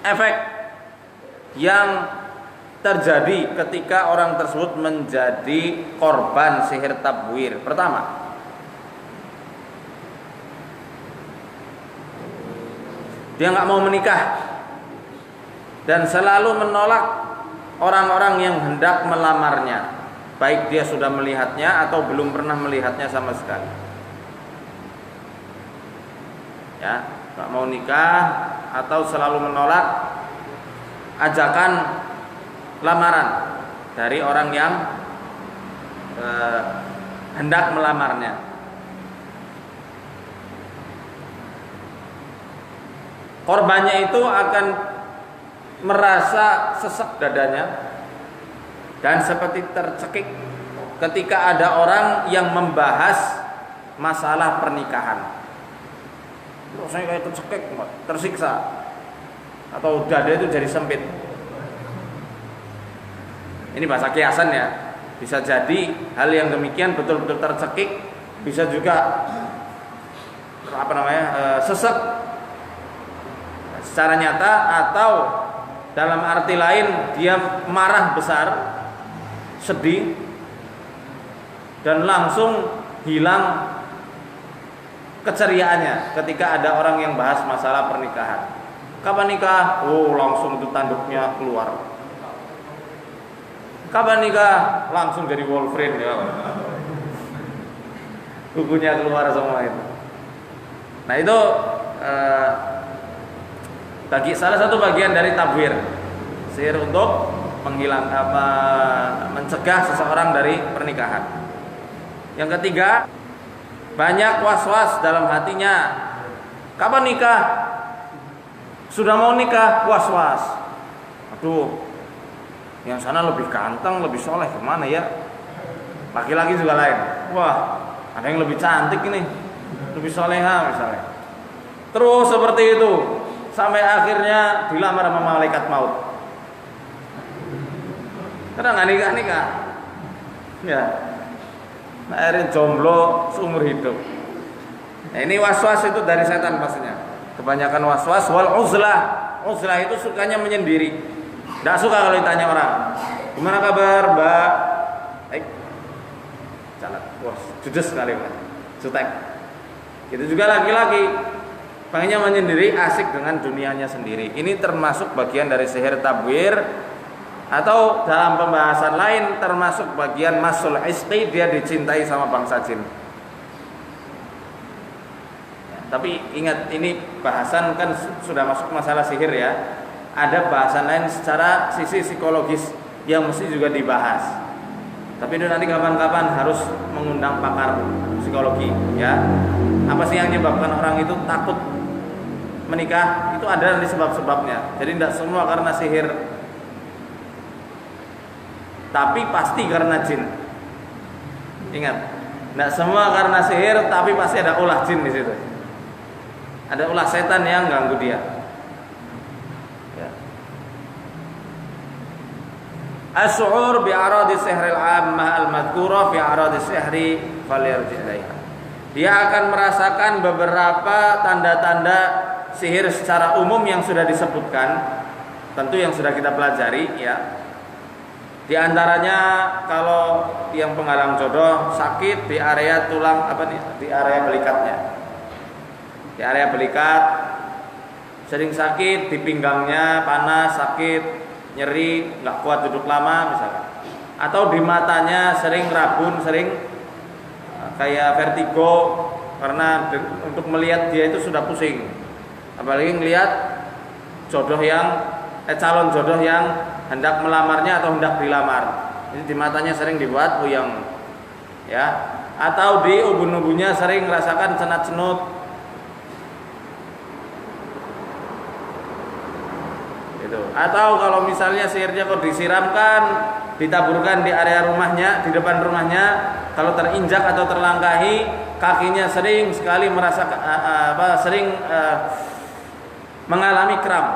efek yang terjadi ketika orang tersebut menjadi korban sihir tabwir. Pertama, dia nggak mau menikah dan selalu menolak orang-orang yang hendak melamarnya, baik dia sudah melihatnya atau belum pernah melihatnya sama sekali. Ya, nggak mau nikah atau selalu menolak ajakan lamaran dari orang yang hendak melamarnya. Korbannya itu akan merasa sesek dadanya dan seperti tercekik ketika ada orang yang membahas masalah pernikahan. Saya kayak tercekik, tersiksa, atau dada itu jadi sempit. Ini bahasa kiasan ya. Bisa jadi hal yang demikian betul-betul tercekik, bisa juga sesek secara nyata, atau dalam arti lain dia marah besar, sedih, dan langsung hilang keceriaannya ketika ada orang yang bahas masalah pernikahan. Kapan nikah? Oh, langsung itu tanduknya keluar. Kapan nikah? Langsung jadi Wolverine ya. Kukunya keluar semua itu. Nah itu bagi salah satu bagian dari tabwir, sihir untuk mencegah seseorang dari pernikahan. Yang ketiga, banyak was-was dalam hatinya. Kapan nikah? Sudah mau nikah, was-was. Aduh, yang sana lebih ganteng, lebih soleh, kemana ya? Laki-laki juga lain. Wah, ada yang lebih cantik ini, lebih soleha misalnya. Terus seperti itu sampai akhirnya dilamar sama malaikat maut. Karena nggak nikah. Ya, akhirnya jomblo seumur hidup. Nah, ini was-was itu dari setan pastinya. Kebanyakan was-was wal uzlah. Uzlah itu sukanya menyendiri. Tidak suka kalau ditanya orang. Gimana kabar, Mbak? Baik. Jalan. Wah, judes sekali, Pak. Jutek. Itu juga laki-laki. Pengennya menyendiri, asik dengan dunianya sendiri. Ini termasuk bagian dari sihir tabwir, atau dalam pembahasan lain termasuk bagian masul isqi, dia dicintai sama bangsa jin. Ya, tapi ingat, ini bahasan kan sudah masuk masalah sihir ya. Ada bahasan lain secara sisi psikologis yang mesti juga dibahas. Tapi itu nanti kapan-kapan harus mengundang pakar psikologi ya. Apa sih yang menyebabkan orang itu takut menikah? Itu ada nanti sebab-sebabnya. Jadi tidak semua karena sihir, tapi pasti karena jin. Ingat, tidak semua karena sihir, tapi pasti ada ulah jin di situ. Ada ulah setan yang ganggu dia. Ya. As-su'ur bi aradi sihril 'ammah al-madhkura fi aradi sihri falyarji ilaiha. Dia akan merasakan beberapa tanda-tanda sihir secara umum yang sudah disebutkan, tentu yang sudah kita pelajari ya. Di antaranya kalau yang penghalang jodoh sakit di area tulang di area belikatnya. Di area belikat sering sakit, di pinggangnya panas, sakit, nyeri, nggak kuat duduk lama misalnya. Atau di matanya sering rabun, sering kayak vertigo karena untuk melihat dia itu sudah pusing. Apalagi melihat calon jodoh yang hendak melamarnya atau hendak dilamar. Ini di matanya sering dibuat puyeng. Ya, atau di ubun-ubunnya sering merasakan cenat-cenut. Gitu. Atau kalau misalnya sihirnya kok disiramkan, ditaburkan di area rumahnya, di depan rumahnya, kalau terinjak atau terlangkahi, kakinya sering sekali merasakan mengalami kram.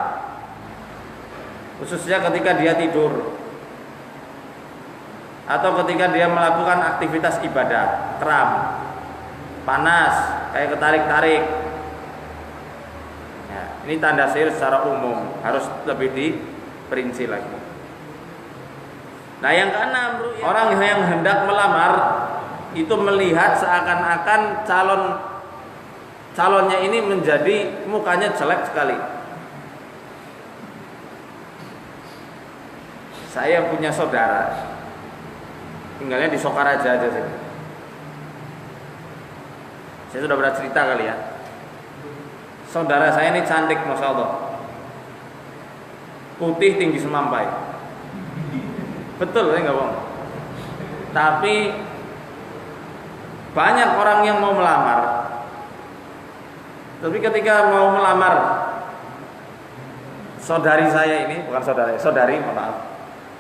Khususnya ketika dia tidur atau ketika dia melakukan aktivitas ibadah, kram, panas, kayak ketarik-tarik. Ya. Ini tanda sihir secara umum, harus lebih diperinci lagi. Nah, yang keenam, orang yang hendak melamar itu melihat seakan-akan calonnya ini menjadi mukanya jelek sekali. Saya punya saudara, tinggalnya di Sokaraja aja sih. Saya sudah pernah cerita kali ya. Saudara saya ini cantik, masya Allah, putih, tinggi semampai. Betul, saya nggak bohong. Tapi banyak orang yang mau melamar, tapi ketika mau melamar saudari saya ini, bukan saudari, maaf,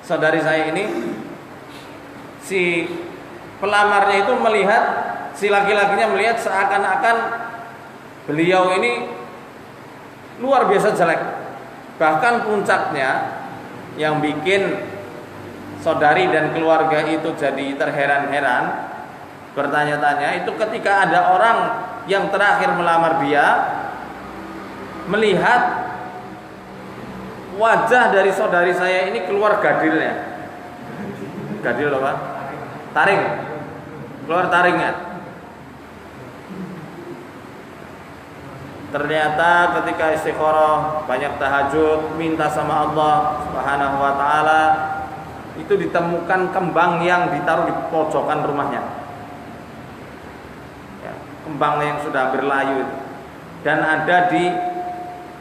saudari saya ini, si pelamarnya itu melihat, si laki-lakinya melihat seakan-akan beliau ini luar biasa jelek. Bahkan puncaknya yang bikin saudari dan keluarga itu jadi terheran-heran, bertanya-tanya, itu ketika ada orang yang terakhir melamar dia melihat wajah dari saudari saya ini keluar gadilnya. Gadil apa? Taring. Keluar taringnya. Ternyata ketika istikharah, banyak tahajud, minta sama Allah Subhanahu wa taala, itu ditemukan kembang yang ditaruh di pojokan rumahnya. Ya, kembang yang sudah berlayu itu. Dan ada di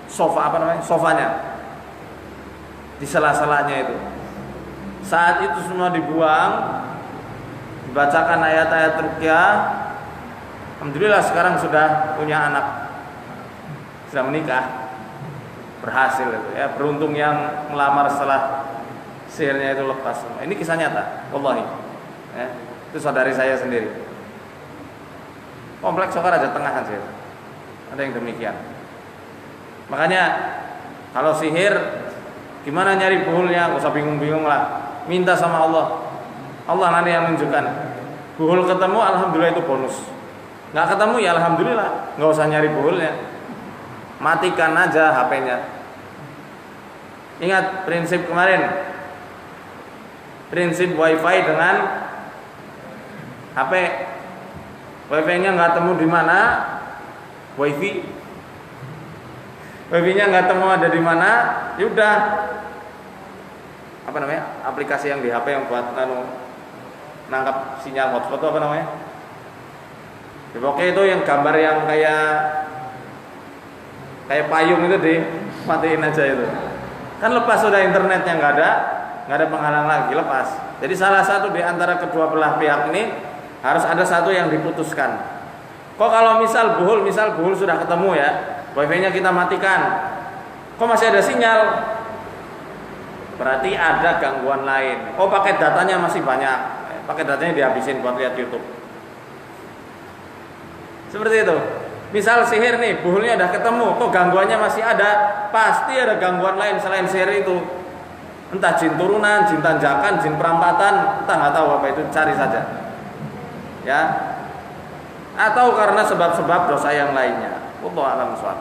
sofanya. Di sela-selanya itu. Saat itu semua dibuang, dibacakan ayat-ayat ruqyah. Alhamdulillah sekarang sudah punya anak, sudah menikah, berhasil itu ya. Beruntung yang melamar setelah sihirnya itu lepas. Ini kisah nyata, wallahi ya, itu saudari saya sendiri. Kompleks Sokaraja Tengah aja ada yang demikian. Makanya kalau sihir, gimana nyari buhulnya, gak usah bingung-bingung lah, minta sama Allah. Allah nanti yang menunjukkan. Buhul ketemu, alhamdulillah itu bonus. Nggak ketemu ya alhamdulillah, nggak usah nyari buhulnya, matikan aja HP-nya. Ingat prinsip kemarin, prinsip wifi dengan HP. Wifi-nya nggak temu di mana, wifi-nya nggak temu ada di mana, yaudah, apa namanya, aplikasi yang di HP yang buat nangkap sinyal hotspot itu apa namanya? Pokoknya itu yang gambar yang kayak payung itu deh, matiin aja itu. Kan lepas sudah internetnya nggak ada penghalang lagi, lepas. Jadi salah satu di antara kedua belah pihak ini harus ada satu yang diputuskan. Kok kalau misal buhul sudah ketemu ya, wifi-nya kita matikan, kok masih ada sinyal? Berarti ada gangguan lain. Oh, paket datanya masih banyak, paket datanya dihabisin buat lihat YouTube. Seperti itu. Misal sihir nih, buhulnya udah ketemu, kok gangguannya masih ada? Pasti ada gangguan lain selain sihir itu. Entah jin turunan, jin tanjakan, jin perampatan, entah nggak tahu apa itu, cari saja. Ya. Atau karena sebab-sebab dosa yang lainnya. Wallahu a'lam bishawab.